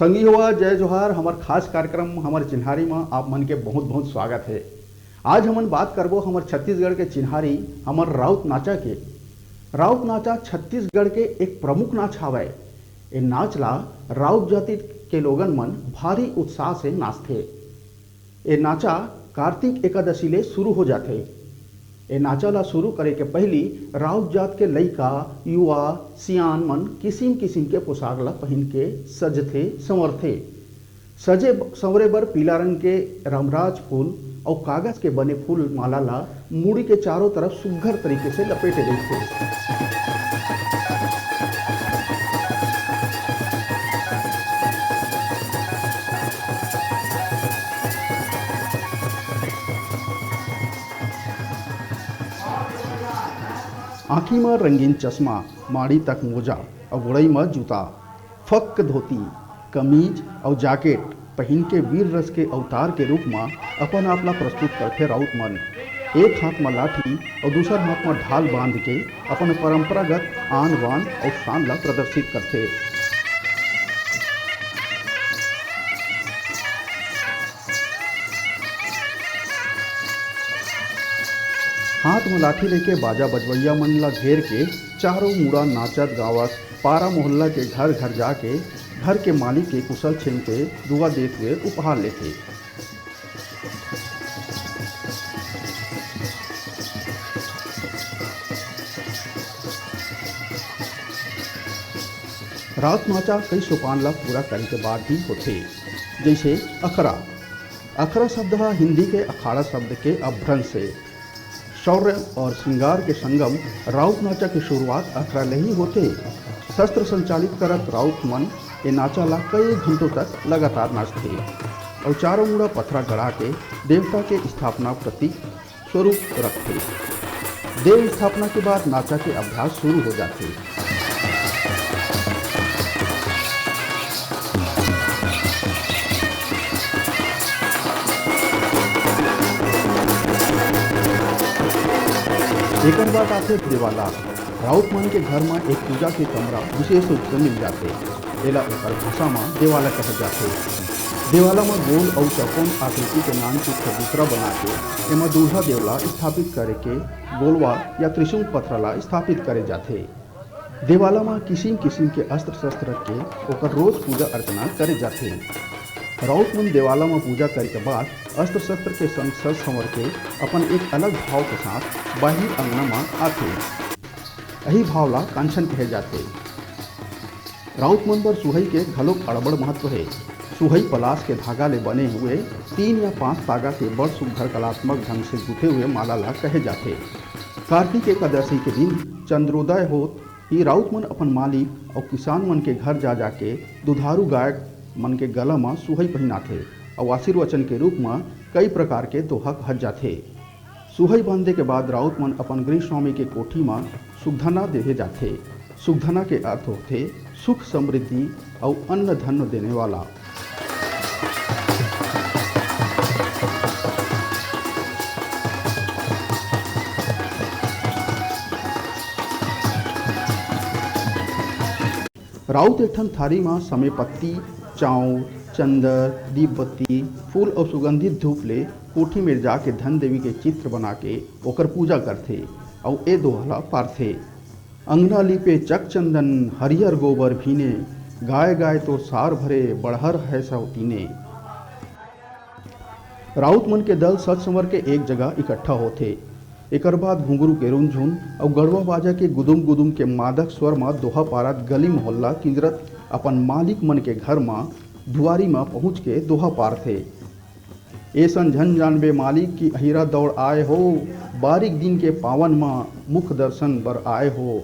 संगी हुआ जय जोहार हमार खास कार्यक्रम हमार चिन्हारी में आप मन के बहुत बहुत स्वागत है। आज हमन बात करबो हमार छत्तीसगढ़ के चिन्हारी हमार राउत नाचा के। राउत नाचा छत्तीसगढ़ के एक प्रमुख नाच हवय। ए नाच ला राउत जाति के लोगन मन भारी उत्साह से नाचथे। ए नाचा कार्तिक एकादशी ले शुरू हो जाथे। ए नाचा ला शुरू करे के पहली राउत जात के लइका युवा सियान मन किसिम किसिम के पोशाक ला पहन के सजथे संवरथे। सजे संवरे बर पीला रंग के रामराज फूल और कागज के बने फूल माला ला मुड़ी के चारों तरफ सुघ्घर तरीके से लपेटे रहिथे। आँखी में रंगीन चश्मा, माड़ी तक मोजा और गोड़ई में जूता, फक धोती, कमीज और जैकेट पहन के वीर रस के अवतार के रूप में अपन आप ला प्रस्तुत करते राउत मन। एक हाथ में लाठी और दूसर हाथ में ढाल बांध के अपन परंपरागत आन बान और शान ला प्रदर्शित करते। हाथ में लाठी लेके बाजा बजवैया मन ला घेर के चारों मुड़ा नाचत गावत पारा मोहल्ला के घर घर जाके घर के मालिक के कुशल छेम पे दुआ देते हुए उपहार लेते। राउत नाचा कई सोपान ला पूरा करने के बाद ही होते। जैसे अखरा। अखरा शब्द है हिंदी के अखाड़ा शब्द के अपभ्रंश से। शौर्य और श्रृंगार के संगम राउत नाचा की शुरुआत अखरा ले ही होते। शस्त्र संचालित करत राउत मन ये नाचा ला कई घंटों तक लगातार नाचते और चारों मुड़ा पथरा गड़ा के देवता के स्थापना प्रतीक स्वरूप रखते। देव स्थापना के बाद नाचा के अभ्यास शुरू हो जाते। एक बात आते दिवाला। राउत मन के घर में एक पूजा के कमरा विशेष रूप से मिल जाते। एला ओकर भाषा में देवाला कहे जाते। देवाला में गोल और चौकोन आकृति के नाम के चबूतरा बना के एमा दूल्हा देवला स्थापित करे के गोलवा या त्रिशूल पत्थर ला स्थापित करे जाते। देवाला में किसिम किसिम के अस्त्र शस्त्र रख के ओकर रोज पूजा अर्चना करे जाते। राउत मन देवाला में पूजा करे के बाद अस्त्र शस्त्र के संग सज संवर के अपन एक अलग भाव के साथ बाहरी अंगना में आते। यही भाव ला कांचन कहे जाते। राउत मन बर सुहई के घलोक अड़बड़ महत्व है। सुहई पलाश के धागा ले बने हुए 3 या 5 तागा के बड़ सुघ्घर कलात्मक ढंग से गुथे हुए माला ला कहे जाते। कार्तिक एकादशी के दिन चंद्रोदय होत ही राउत मन अपन मालिक और किसान मन के घर जा जाके दुधारू गाय मन के गला में सुहई पहनाथे और आशीर्वचन के रूप में कई प्रकार के दोहा कहत जाथे। सुहई बांधे के बाद राउत मन अपन गृह स्वामी के कोठी में सुगधना देहे जाथे। सुगधना के अर्थ होते सुख समृद्धि और अन्न धन देने वाला। राउत एक ठन थारी में समे पत्ती, चाउर, चंदर, दीप बत्ती, फूल और सुगंधित धूप ले कोठी में जाके धन देवी के चित्र बना के ओकर पूजा करथे और ए दोहला पारथे। अंगना लिपे चक चंदन हरियर गोबर भीने, गाय गाय तो सार भरे बढ़हर है सवतीने। राउत मन के दल सज संवर के एक जगह इकट्ठा होथे। एकर बाद घुंघरू के रुनझुन और गड़वा बाजा के गुदुम गुदुम के मादक स्वर में दोहा पारत गली मोहल्ला किंजरत अपन मालिक मन के घर में दुआरी में पहुँच के दोहा पारथे। ऐसन झन जानबे मालिक की अहिरा दौड़ आए हो, बारीक दिन के पावन में मुख दर्शन बर आए हो।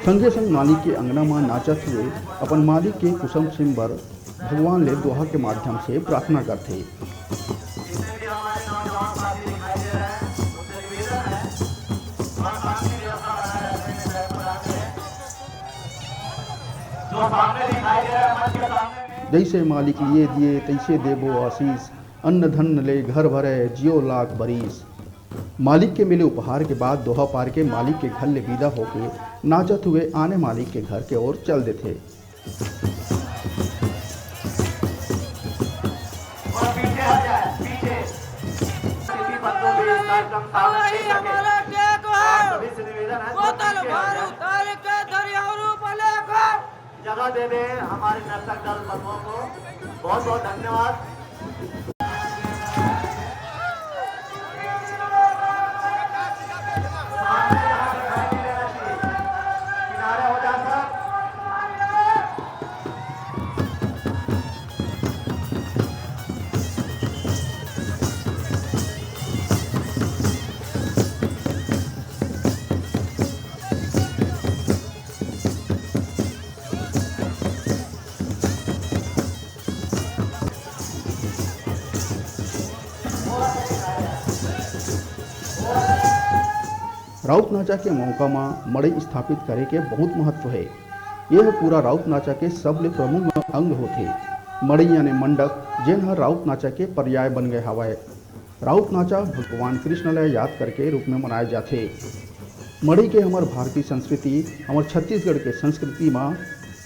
संगे संग मालिक के अंगना में नाचत हुए अपन मालिक के कुसुम सिंबर भगवान ले दोहा के माध्यम से प्रार्थना करते। जैसे मालिक लिए दिए तैसे देबो आशीष, अन्न धन ले घर भरे जियो लाख बरीस। मालिक के मिले उपहार के बाद दोहा पार के मालिक के घर ले विदा होके नाचत हुए आने मालिक के घर के ओर चल देते। जगह दे दे हमारे नर्तक दल बंधुओं को बहुत बहुत धन्यवाद। राउत नाचा के मौका में मड़ई स्थापित करे के बहुत महत्व है। यह पूरा राउत नाचा के सबले प्रमुख अंग होते। मड़ई यानी मंडप जेन हर राउत नाचा के पर्याय बन गए हवाए। राउत नाचा भगवान कृष्ण ला याद करके रूप में मनाए जाते। मड़ई के हमार भारतीय संस्कृति हमार छत्तीसगढ़ के संस्कृति में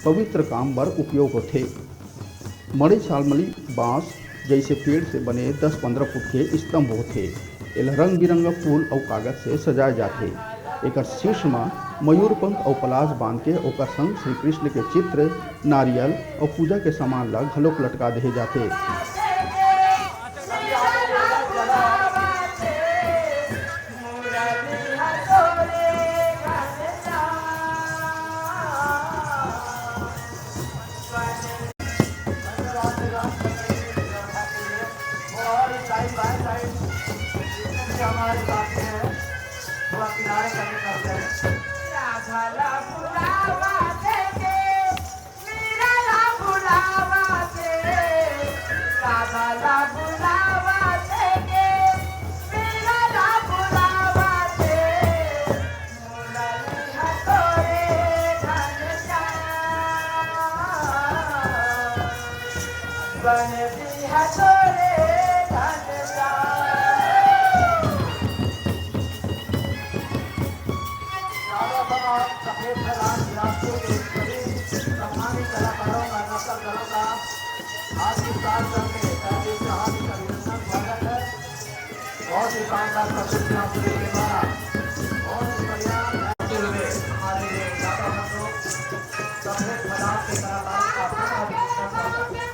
पवित्र काम बर उपयोग होते। मड़ई सालमली बांस जैसे पेड़ से बने 10-15 फुट के स्तंभ होते। एला रंग बिरंगा फूल और कागज से सजाए जाते। एक शीर्ष में मयूर पंख और पलाश बांध के ओकर संग श्री कृष्ण के चित्र, नारियल और पूजा के सामान ला घलोक लटका दे जाते। हमारे साथ में है थोड़ा किनारे करने का सफेद फैलान गिराते के सभी सम्मानित कलाकारों का नकल करों का आज की साल करके पहले से हार्दिक अभिनंदन स्वागत है। बहुत ही शानदार प्रस्तुति आपके के द्वारा बहुत ही बढ़िया रहते हुए हमारे लिए दादा बंधु सफेद फैलान के कलाकारों का पूरा अभिनंदन स्वागत है।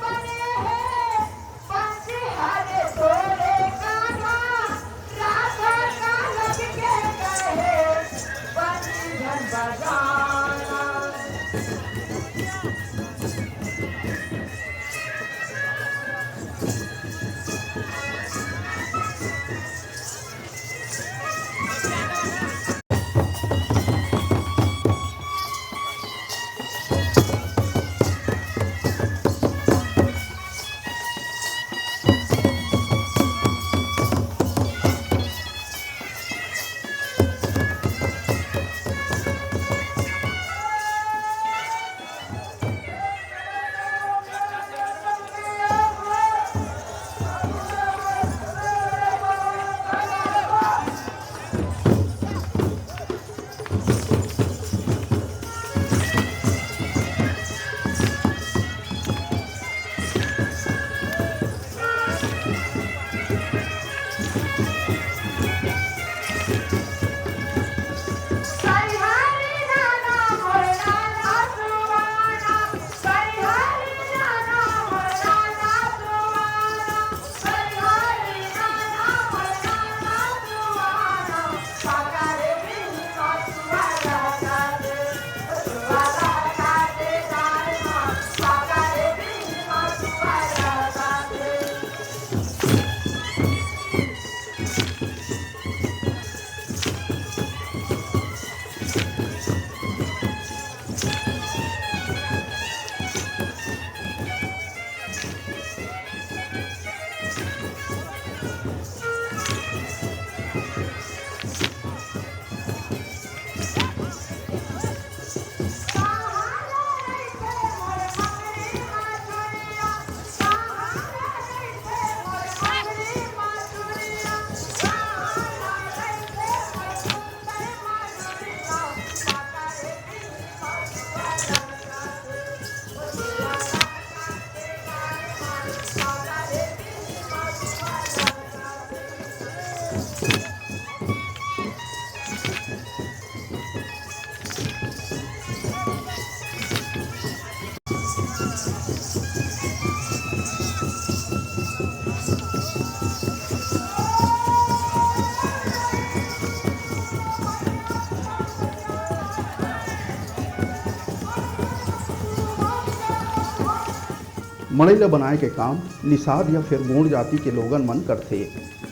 मड़ई ला बनाए के काम निषाद या फिर गोंड जाति के लोगन मन करथे।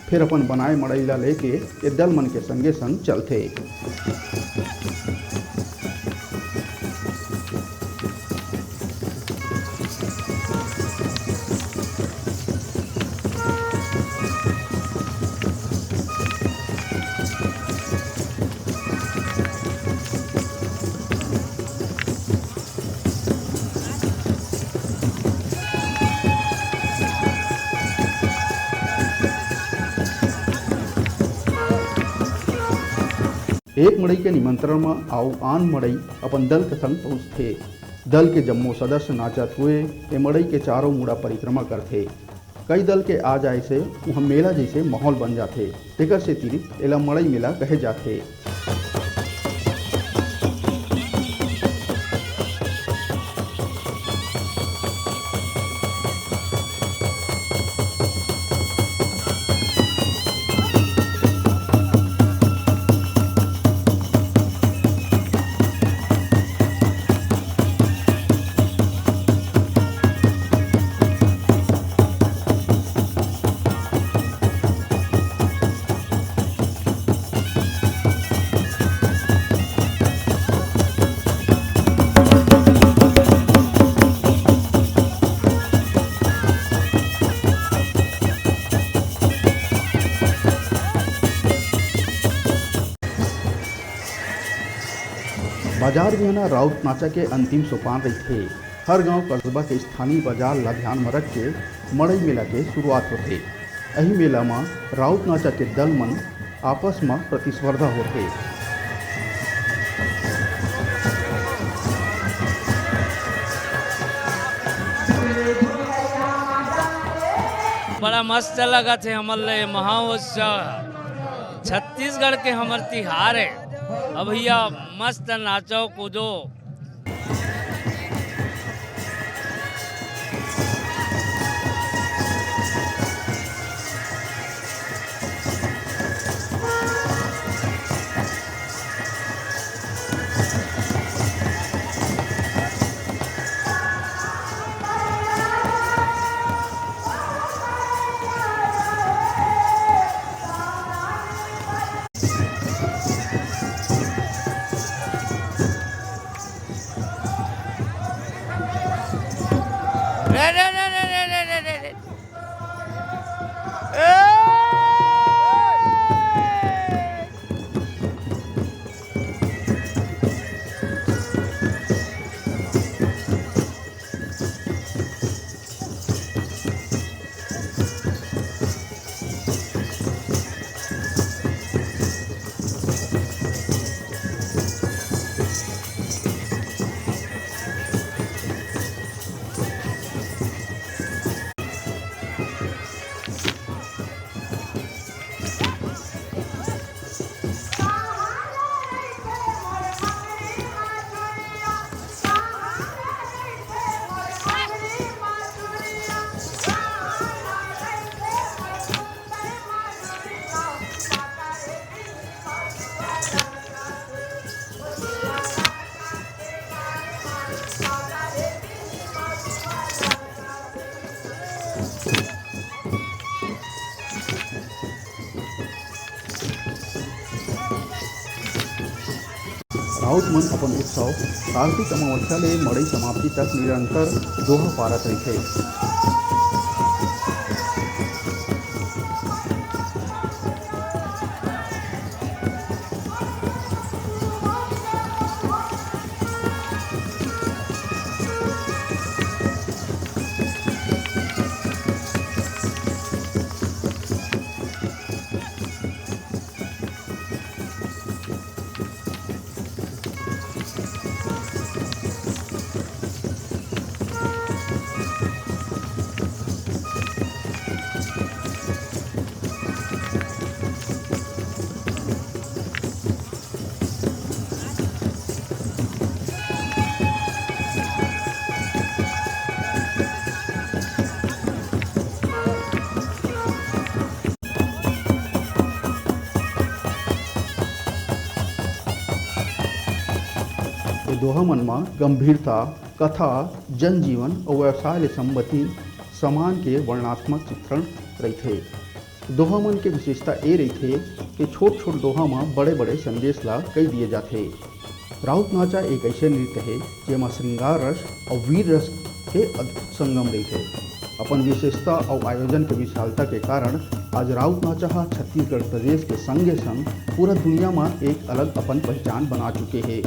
फिर अपन बनाए मड़ई ला लेके ये दल मन के संगे संग चलथे। एक मड़ई के निमंत्रण में आउ आन मड़ई अपन दल के संग पहुँचथे। दल के जम्मो सदस्य नाचत हुए ये मड़ई के चारों मुड़ा परिक्रमा करथे। कई दल के आ जाए से वहाँ मेला जैसे माहौल बन जाथे। तेकर से अतिरिक्त एला मड़ई मेला कहे जाथे। बाजार बिहाना राउत नाचा के अंतिम सोपान रहथे। हर गांव कस्बा के स्थानीय बाजार ला ध्यान में रख के मड़ई मेला के शुरुआत होथे। यही मेला में राउत नाचा के दल मन आपस में प्रतिस्पर्धा होथे। बड़ा मस्त लगा थे हमर ले महोत्सव छत्तीसगढ़ के हमर तिहार है। अब भैया मस्त नाचो कूदो। राउत मन अपन उत्सव कार्तिक अमावस्या ले मड़ई समाप्ति तक निरंतर दोहा पारत रहिथे। दोहा मन में गंभीरता, कथा जनजीवन और व्यवसाय ले संबंधित समान के वर्णनात्मक चित्रण रही थे। दोहा मन के विशेषता ये रही थे कि छोट छोट दोहा में बड़े बड़े संदेश ला कई दिए जाते। राउत नाचा एक ऐसे नृत्य है जेमा श्रृंगार रस और वीर रस के संगम रही थे। अपन विशेषता और आयोजन के विशालता के कारण आज राउत नाचा छत्तीसगढ़ प्रदेश के संगे संग पूरा दुनिया में एक अलग अपन पहचान बना चुके हैं।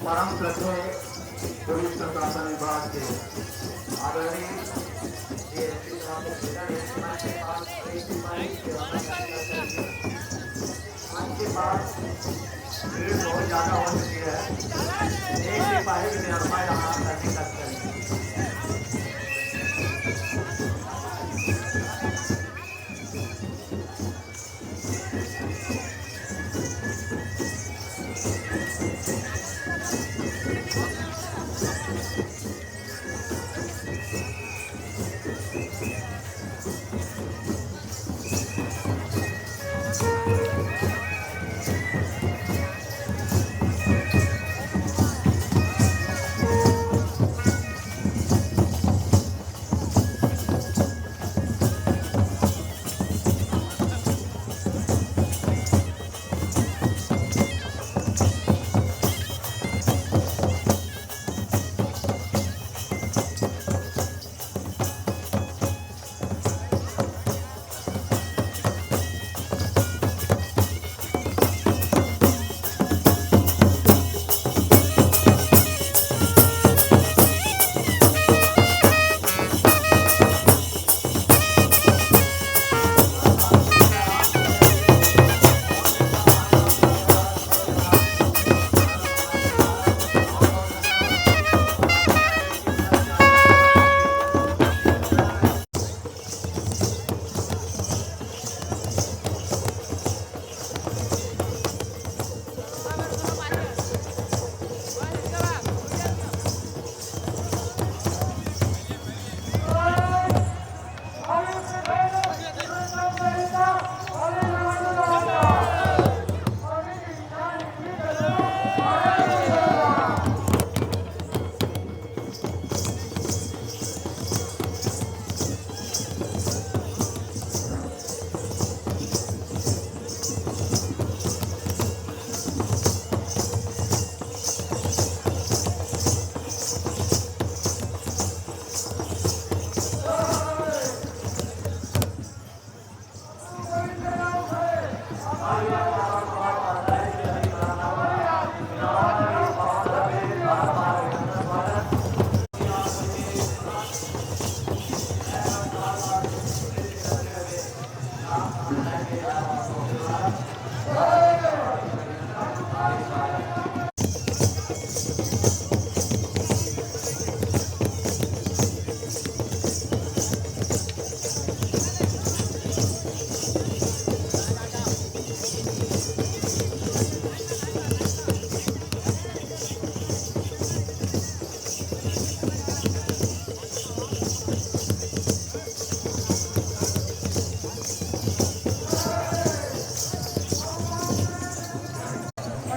परम श्रद्धेय पुलिस प्रशासन विभाग के आदरणीय आज के बाद भीड़ बहुत ज़्यादा हो चुकी है। एक सिपाही भी निर्भय यहाँ करने लगते हैं।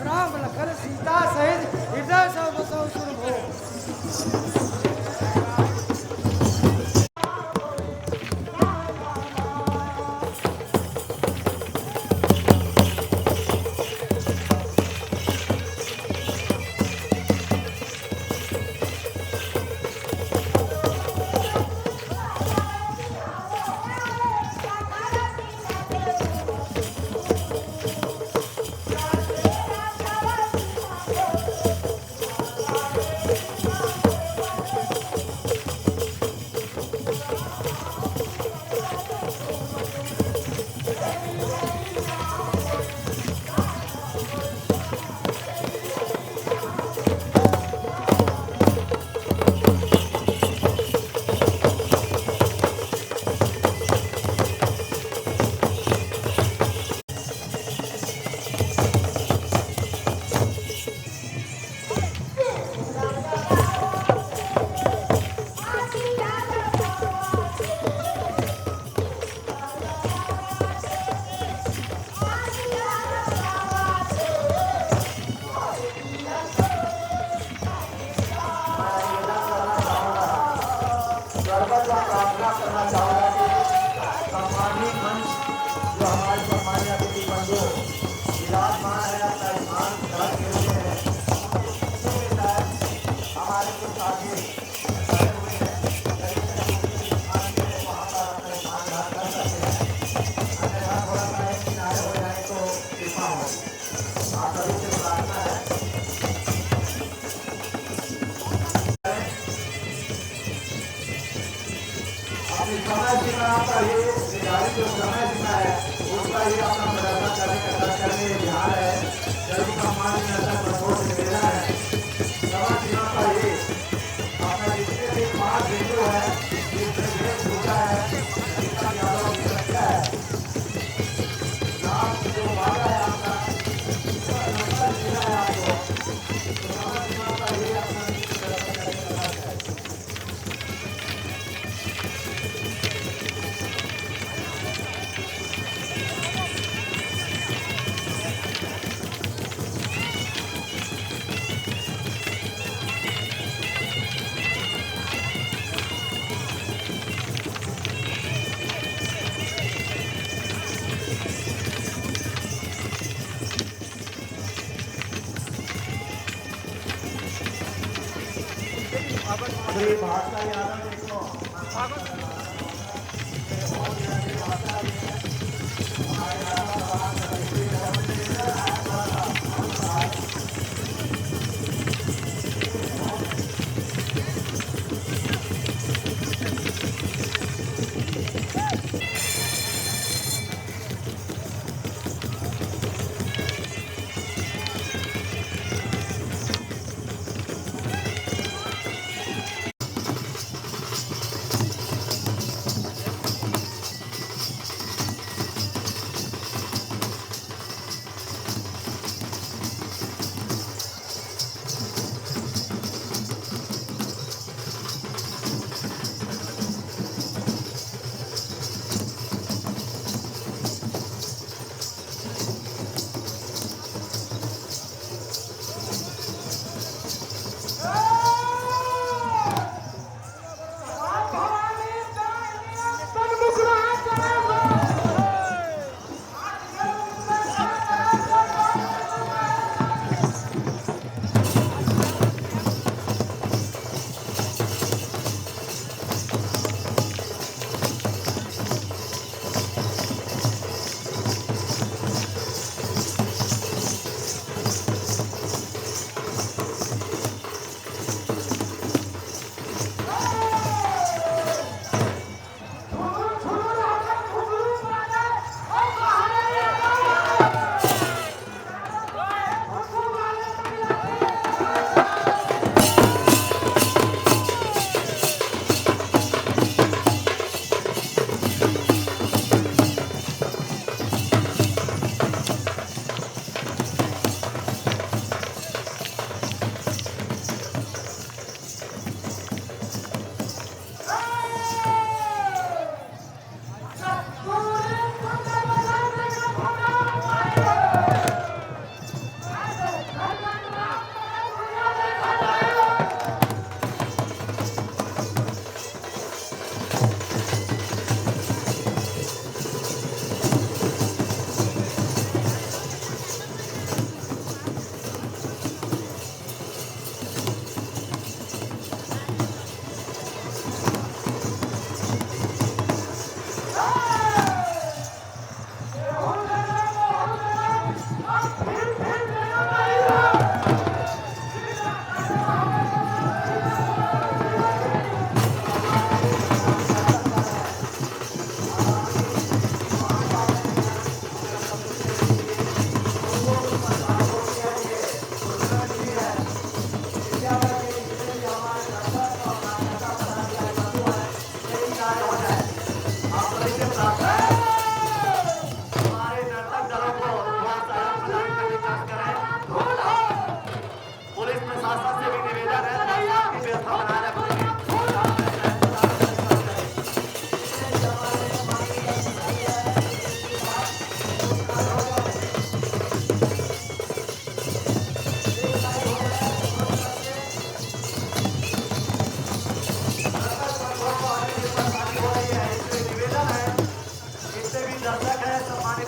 राम लखन सीता सहित हृदय सौ बसौ सुर भो।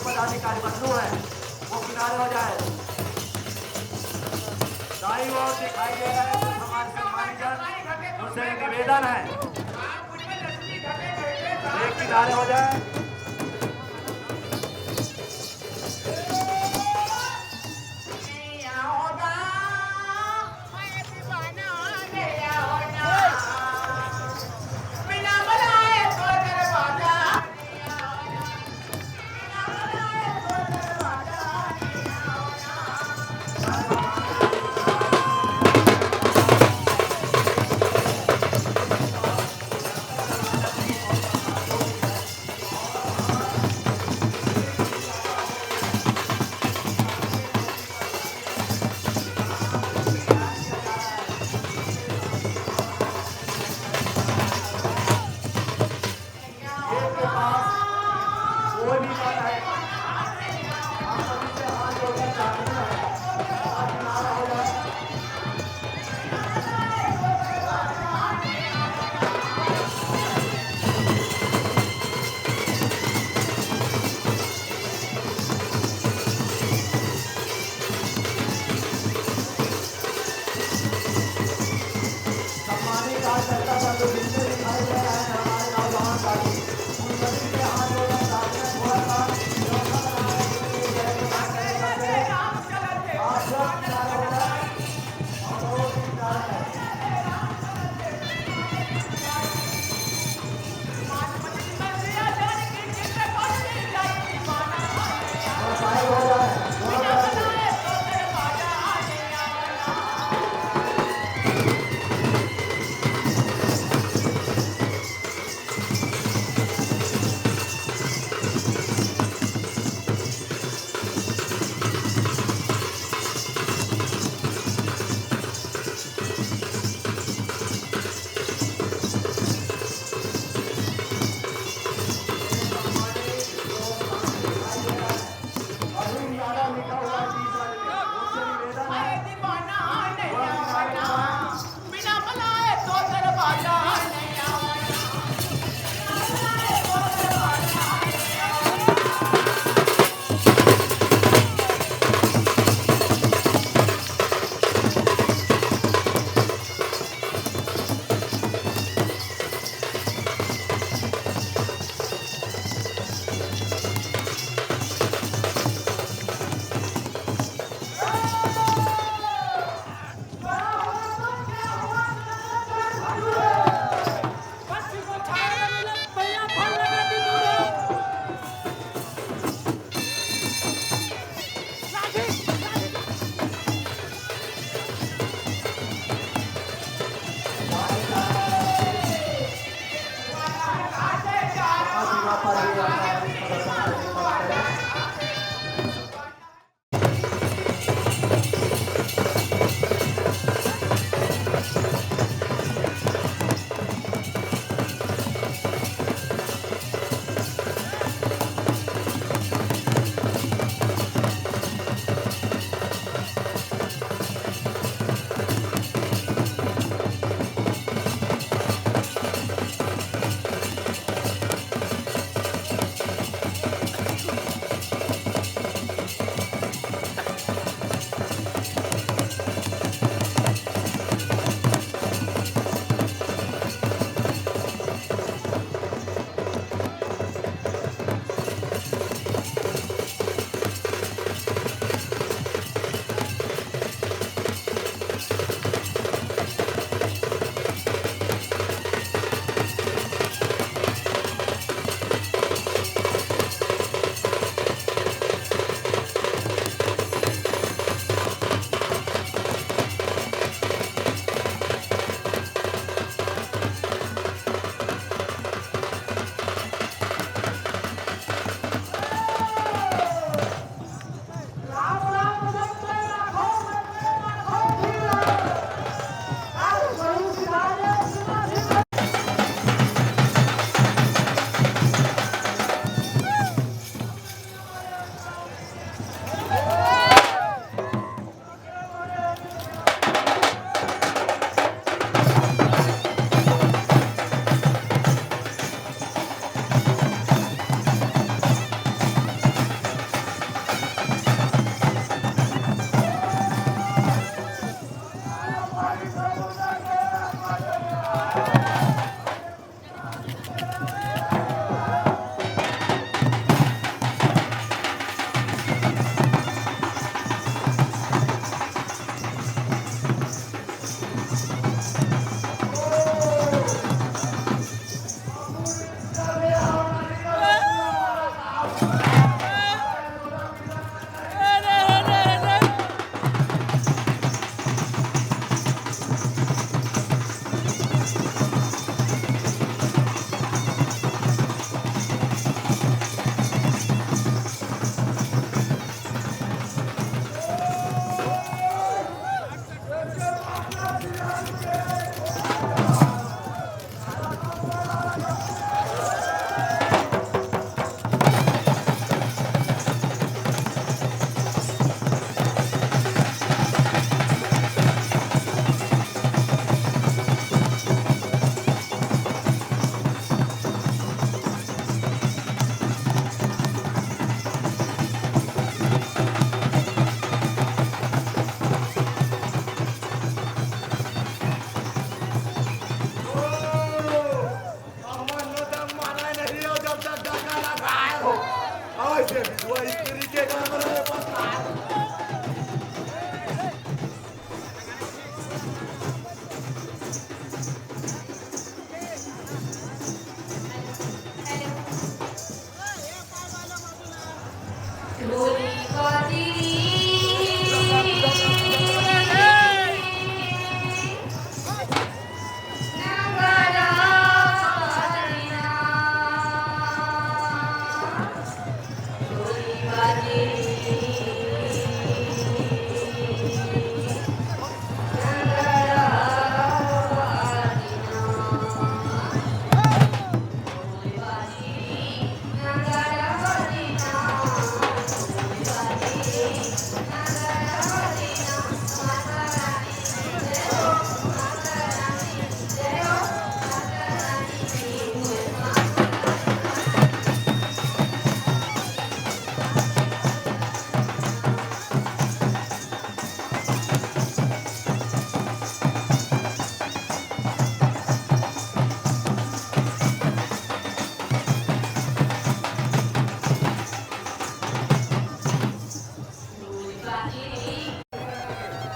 पदाधिकारी बंधु हैं वो किनारे हो जाए। दाई ओर दिखाई दे रहे हैं तो हमारे सम्मानित जन, उनसे निवेदन है एक किनारे हो जाए।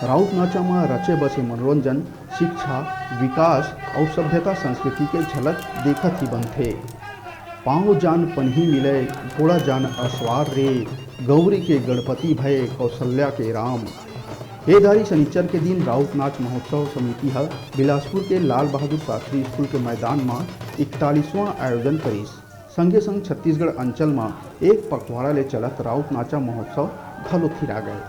राउत नाचाમાં रचे बसे मनोरंजन शिक्षा विकास और सभ्यता संस्कृति के झलक देखत ही बनथे। पाँव जान पन्ही मिले घोड़ा जान असवार रे, गौरी के गणपति भय कौशल्या के राम। ए दारी शनिचर के दिन राउत नाच महोत्सव समिति है बिलासपुर के लाल बहादुर शास्त्री स्कूल के मैदान में 41वां आयोजन करीस। संगे संग छत्तीसगढ़ अंचल में एक पखवाड़ा ले चलत राउत नाचा महोत्सव घलो थिरा गए।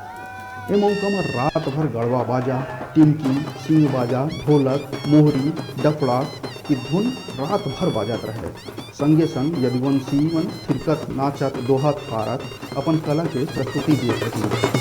ए मौका में रात भर गड़वा बाजा, टिमकी, सिंह बाजा, ढोलक, मोहरी, डफड़ा की धुन रात भर बाजत रहे। संगे संग यदुवंशी मन थिरकत नाचत दोहत कारत अपन कला के प्रस्तुति दिए रही।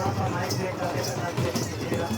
थोड़ा सा माइक ब्रेक करने का नाच कीजिएगा।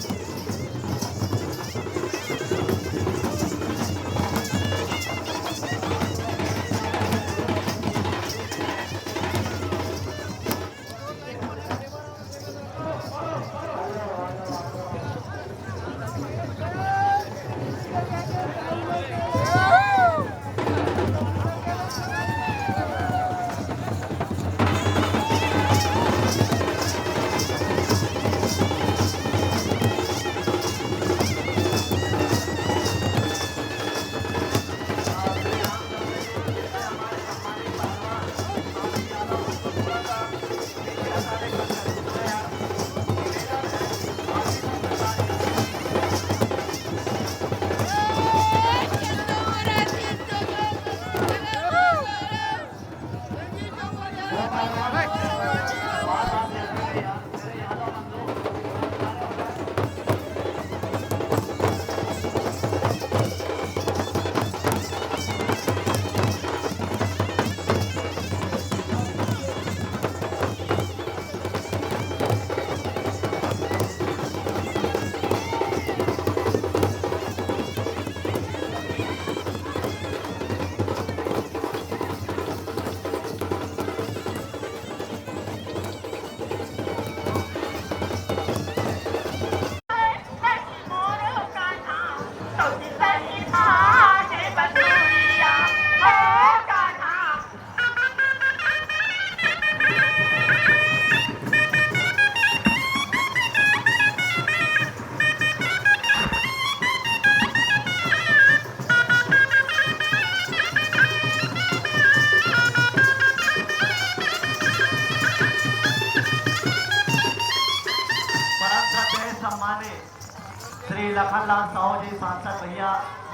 श्री लखनलाल साहू जी सांसद भैया,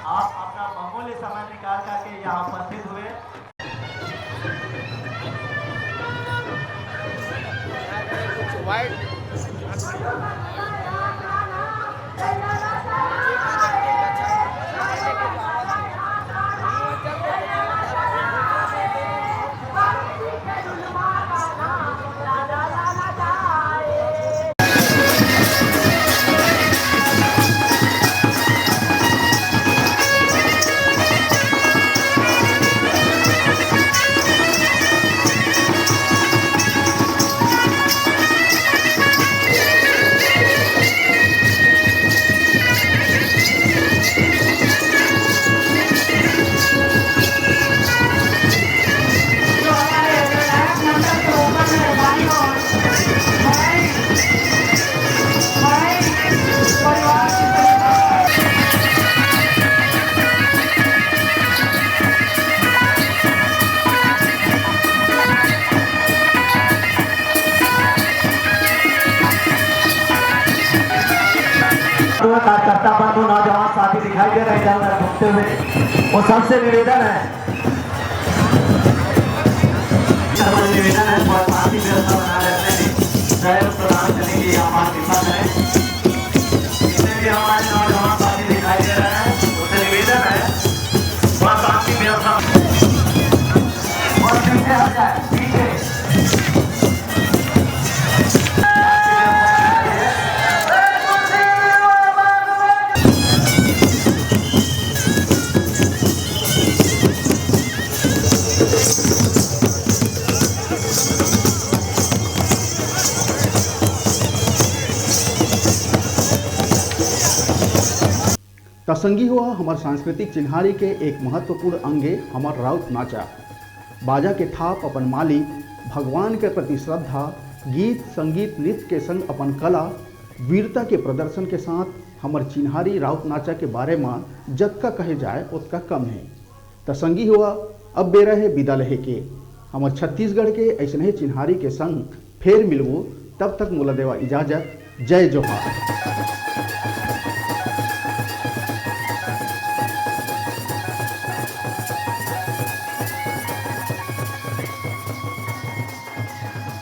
आप अपना बहुमूल्य समय निकाल करके यहाँ उपस्थित हुए। कार्यकर्ता बंधु नौजवान साथी दिखाई दे रहे हैं इधर घूमते हुए, वो सबसे निवेदन है शांति व्यवस्था बना रहने में प्रदान करने की हमारी कृपा करें। इससे भी हमारे नौजवान साथी दिखाई दे रहे हैं, उनसे निवेदन है वह शांति व्यवस्था और पीछे हट जाए, पीछे तसंगी हुआ हमार सांस्कृतिक चिन्हारी के एक महत्वपूर्ण अंगे हमार राउत नाचा। बाजा के थाप अपन माली भगवान के प्रति श्रद्धा, गीत संगीत नृत्य के संग अपन कला वीरता के प्रदर्शन के साथ हमार चिन्हारी राउत नाचा के बारे में जतका कहे जाए उतना कम है। तसंगी हुआ अब बेरा है विदा लहे के। हमार छत्तीसगढ़ के ऐसे ही चिन्हारी के संग फेर मिलबो, तब तक मोला देवा इजाजत। जय जोहार।